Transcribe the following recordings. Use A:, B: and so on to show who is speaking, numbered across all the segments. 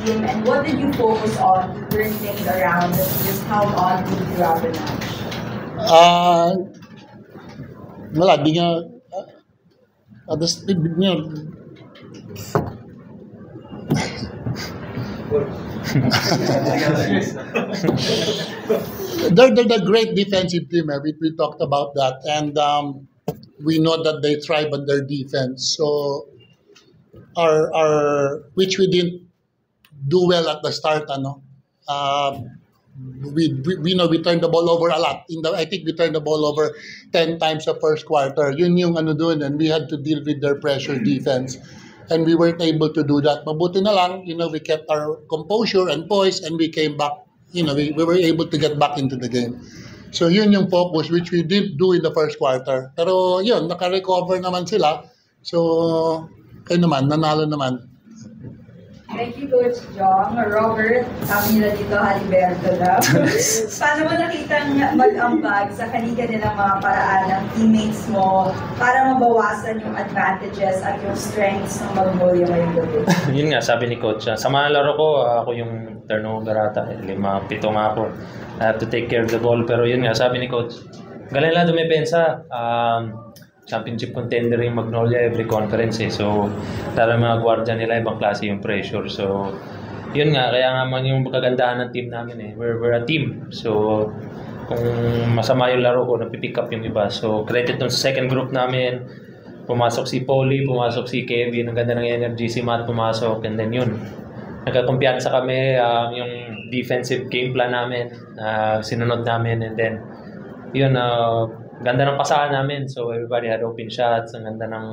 A: team, and what did you focus on to turn things around that you just held on to throughout the match?
B: Wala, di nga, they're the great defensive team. We talked about that, and we know that they thrive on their defense. So our which we didn't do well at the start. We know we turned the ball over a lot. I think we turned the ball over 10 times the first quarter. Yun yung doon, and we had to deal with their pressure defense. And we weren't able to do that. Mabuti na lang, we kept our composure and poise, and we came back. We were able to get back into the game. So yun yung focus, which we didn't do in the first quarter. Pero yun, naka-recover naman sila. So, nanalo naman.
A: Thank you, Coach Jong. Robert, sabi nila dito, Haliberto daw. Paano mo nakitang mag-ambag sa kanilang mga paraan ng teammates mo para mabawasan yung advantages at yung strengths ng Magnolia ngayong gabi?
C: Yun nga, sabi ni Coach. Sa mga laro ko, ako yung turnover ata. 5-7 nga ako. I have to take care of the ball. Pero yun nga, sabi ni Coach, galing lang dumepensa. Championship contender yung Magnolia every conference So, tara mga guardia nila, ibang klase yung pressure. So, yun nga, kaya nga man yung kagandahan ng team namin We're a team. So, kung masama yung laro ko, napipick up yung iba. So, credit dun sa second group namin. Pumasok si Polly, pumasok si Kevin, ang ganda ng energy, si Matt pumasok, and then yun. Nagkakumpiyansa kami, yung defensive game plan namin, sinunod namin, and then, yun, ganda ng pasahan namin. So everybody had open shots. Ang ganda ng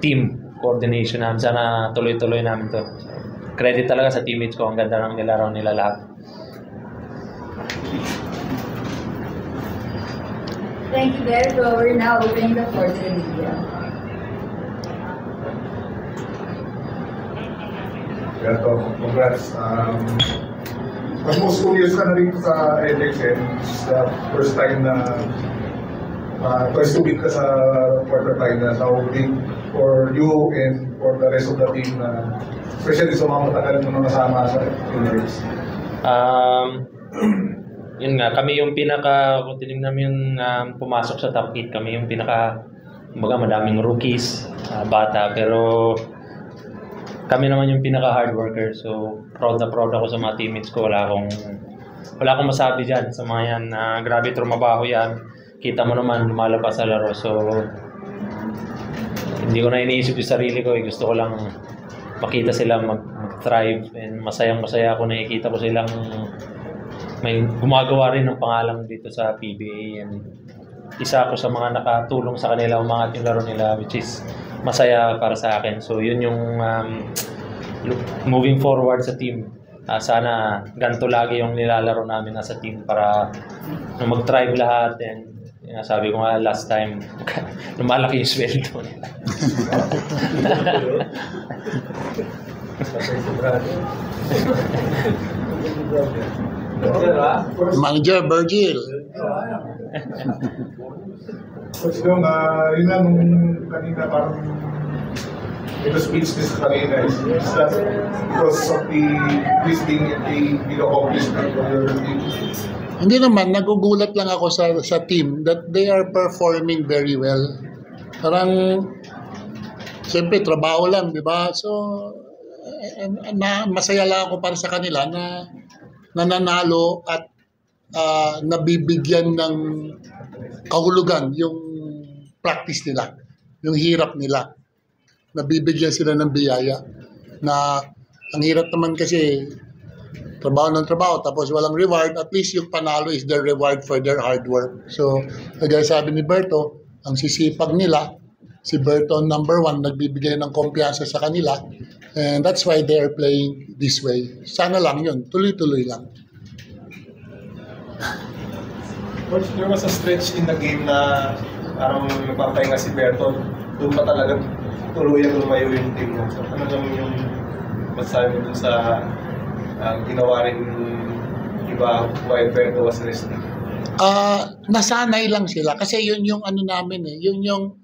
C: team coordination namin. Sana tuloy-tuloy namin to. Credit talaga sa teammates ko. Ang ganda ng nilaraw nila lahat.
A: Thank you, Berto. We're now opening the floor to the media.
D: Berto, congrats. Almost 2 years ka na rin sa LXN. It's the first time na twice to beat ka sa quarterfinals. How big for you and for the rest of the team, especially sa mga matagal mo nasama sa Emirates?
C: Yun nga, kami yung kung tinignan namin yung pumasok sa top 8, kami yung madaming rookies, bata, pero kami naman yung hard worker. So, proud ako sa mga teammates ko. Wala akong masabi dyan sa mga yan. Grabe trumabaho yan. Kita mo naman, lumalabas sa laro. So, hindi ko na iniisip yung sarili ko. Gusto ko lang makita sila mag-thrive. And masayang-masaya ako. Nakikita ko silang may gumagawa rin ng pangalan dito sa PBA. And isa ako sa mga nakatulong sa kanila, umangat yung laro nila, which is masaya para sa akin. So, yun yung moving forward sa team. Sana ganito lagi yung nilalaro namin sa team para mag-thrive lahat. And sabi ko nga last time, lumalaki yung sweldo nila.
B: Manager Virgil.
D: Coach Dong, yun nga nung kanina parang ito speechless kanina is that because of this being a big accomplishment for your team?
B: Hindi naman, nagugulat lang ako sa team that they are performing very well. Parang, siyempre, trabaho lang, di ba? So, masaya lang ako para sa kanila na nananalo at nabibigyan ng kahulugan yung practice nila, yung hirap nila. Nabibigyan sila ng biyaya na ang hirap naman kasi trabaho ng trabaho tapos walang reward. At least yung panalo is their reward for their hard work. So, kagaya sabi ni Berto, ang sisipag nila, si Berto number 1, nagbibigay ng kumpiyansa sa kanila, and that's why they are playing this way. Sana lang yun, tuloy-tuloy lang.
E: Coach, there was a stretch in the game na parang nagpapahinga si Berto. Doon pa talaga tuluyang lumayo yung team mo. So, ano naman yung masasabi mo dun sa ginawa rin iba while Berto was resting?
B: Nasanay lang sila kasi yun yung ano namin yun yung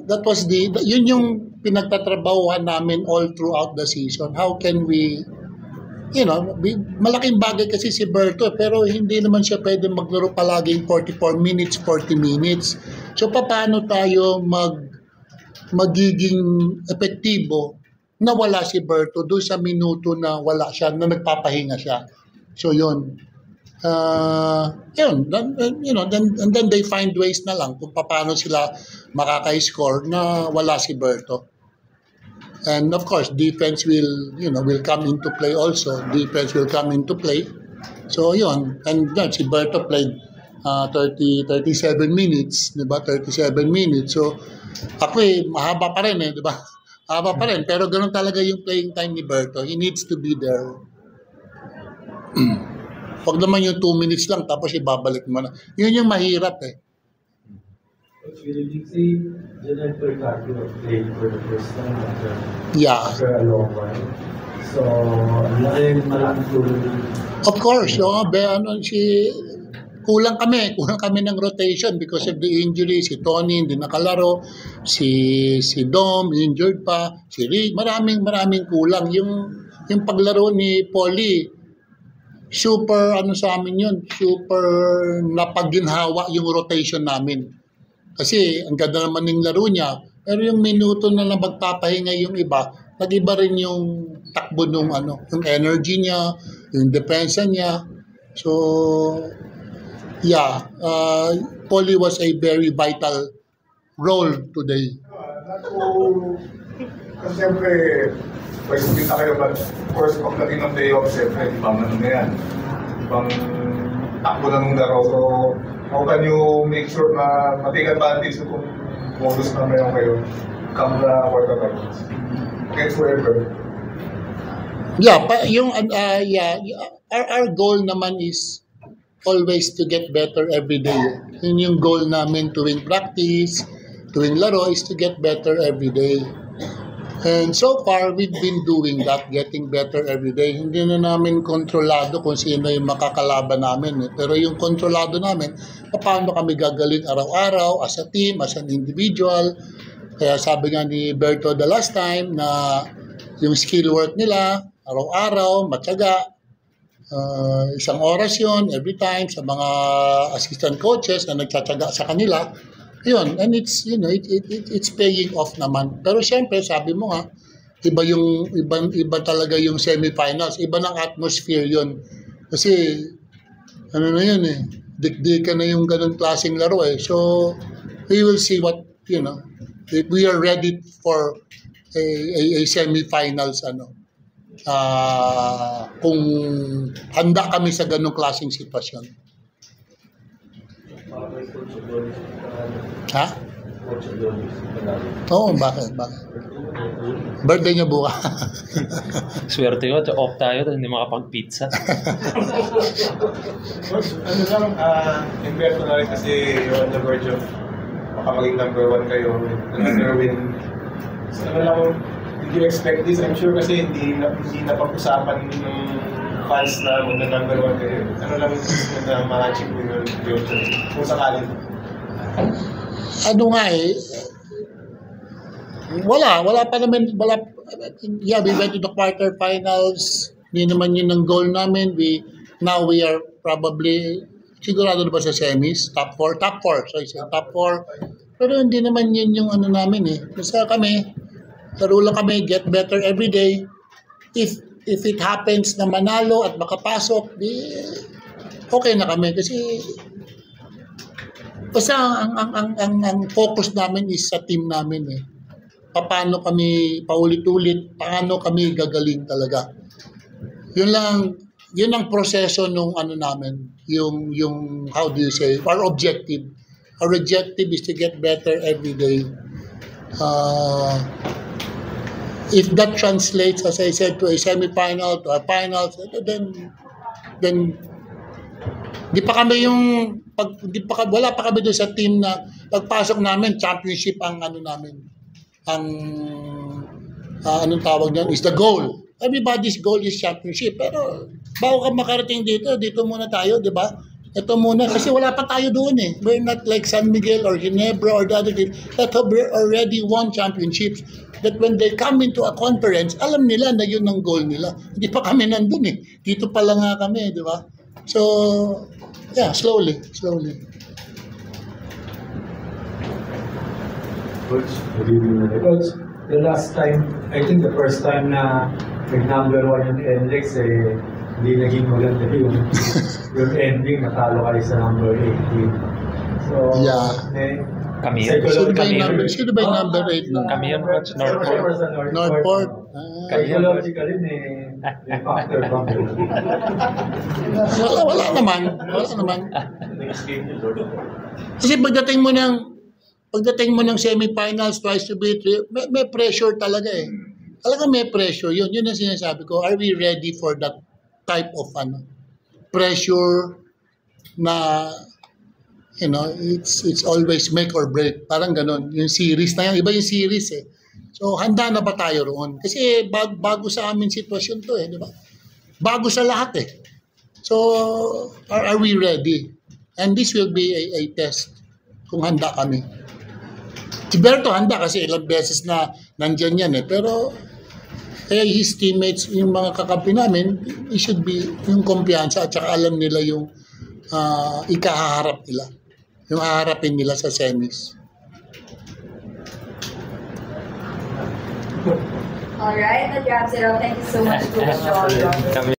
B: that was yun yung pinagtatrabahuhan namin all throughout the season. How can we, malaking bagay kasi si Berto, pero hindi naman siya pwede maglaro palaging 44 minutes, 40 minutes. So, paano tayo magiging epektibo na wala si Berto doon sa minuto na wala siya, na nagpapahinga siya. So, yun. And then they find ways na lang kung paano sila makaka-score na wala si Berto. And of course, defense will come into play also. Defense will come into play. So, yun. And yun, si Berto played 37 minutes, di ba? 37 minutes. So, ako mahaba pa rin di ba? Mahaba pa rin. Pero ganun talaga yung playing time ni Berto. He needs to be there. Huwag naman yung 2 minutes lang tapos ibabalik mo na. Yun yung mahirap
F: Coach, will you say Jonel Percarpio played for the first time after a long while? So, malaking tulong.
B: Of course, kulang kami ng rotation because of the injury. Si Tony hindi nakalaro, si Dom injured pa, si Rick, maraming kulang. Yung paglaro ni Polly, super sa amin yun, super napagginhawa yung rotation namin. Kasi ang ganda naman ng laro niya, pero yung minuto na magpapahinga yung iba, nag-iba rin yung takbo yung energy niya, yung depensa niya. So, yeah, Polly was a very vital role today.
D: Kasi siyempre, pwede kumita kayo, but of course, pagdating ng day off, siyempre, ibang yan. Ibang takbo na nung laro. So, how can you make sure na matik advantage kung modus na mayroon kayo come the quarterfinals? Against whoever.
B: Yeah, our goal naman is always to get better every day. Yun yung goal namin tuwing practice, tuwing laro is to get better every day. And so far, we've been doing that, getting better every day. Hindi na namin kontrolado kung sino yung makakalaban namin. Pero yung kontrolado namin, paano kami gagaling araw-araw, as a team, as an individual. Kaya sabi nga ni Berto the last time na yung skill work nila, araw-araw, matyaga, isang oras yun, every time, sa mga assistant coaches na nagtsatsaga sa kanila. Yun, and it's it's paying off naman. Pero syempre, sabi mo nga, iba talaga yung semifinals, iba ng atmosphere yun. Kasi na yun dikdikan na yung ganung klaseng laro So we will see what, if we are ready for a semifinals kung handa kami sa ganung klaseng sitwasyon. Ha? Oo, bakit? Birthday niya bukas.
C: Swerte ko, off tayo, hindi makapag-pizza.
E: Imperto na rin kasi you're on the verge of maging number 1 kayo, another win. So, did you expect this? I'm sure kasi hindi napag-usapan ng fans na number 1 kayo. Ano lang yung na ma-achieve mo yung kung sakali?
B: Wala pa naman, yeah, we went to the quarterfinals, hindi naman yun ang goal namin. Now we are probably, sigurado na ba sa semis? Top 4, so I say top 4. Pero hindi naman yun yung namin Basta kami, laro lang kami, get better every day. If it happens na manalo at makapasok, okay na kami kasi basta ang focus namin is sa team namin Paano kami paulit-ulit, paano kami gagaling talaga. Yun ang proseso nung namin, yung how do you say, our objective. Our objective is to get better every day. If that translates, as I said, to a semi-final, to a final, then wala pa kami doon sa team na pagpasok namin, championship ang namin. Anong tawag niyan is the goal. Everybody's goal is championship. Pero bago ka makarating dito muna tayo, di ba? Ito muna, kasi wala pa tayo doon eh. We're not like San Miguel or Ginebra or the other team that have already won championships. That when they come into a conference, alam nila na yun ang goal nila. Hindi pa kami nandun eh. Dito pa lang nga kami, di ba? So, yeah, slowly.
F: Coach, good evening. Coach, the last time, I think the first time na nag-number 1 yung NLEX, hindi naging maganda yung ending, natalo kayo sa number 18. So,
B: yeah.
C: Kami yun.
B: Sino ba yung number 8 nun?
C: Kami yun, Coach.
B: Northport.
F: Psychologically, may factor ba?
B: Wala naman. Kasi pagdating mo ng semifinals, twice to beat, may pressure talaga eh. Talaga may pressure. Yun ang sinasabi ko. Are we ready for that type of pressure na, you know, it's always make or break. Parang ganun. Yung series na yan. Iba yung series eh. So, handa na ba tayo roon? Kasi bago sa amin sitwasyon to eh. Di ba? Bago sa lahat eh. So, are we ready? And this will be a test kung handa kami. Si Berto handa kasi ilang beses na nandyan yan eh. Pero his teammates, yung mga kakampi namin, it should be yung kumpiyansa at saka alam nila yung ikahaharap nila. Yung haharapin nila sa semis.
A: Alright, that wraps it up. Thank you so much, Coach John.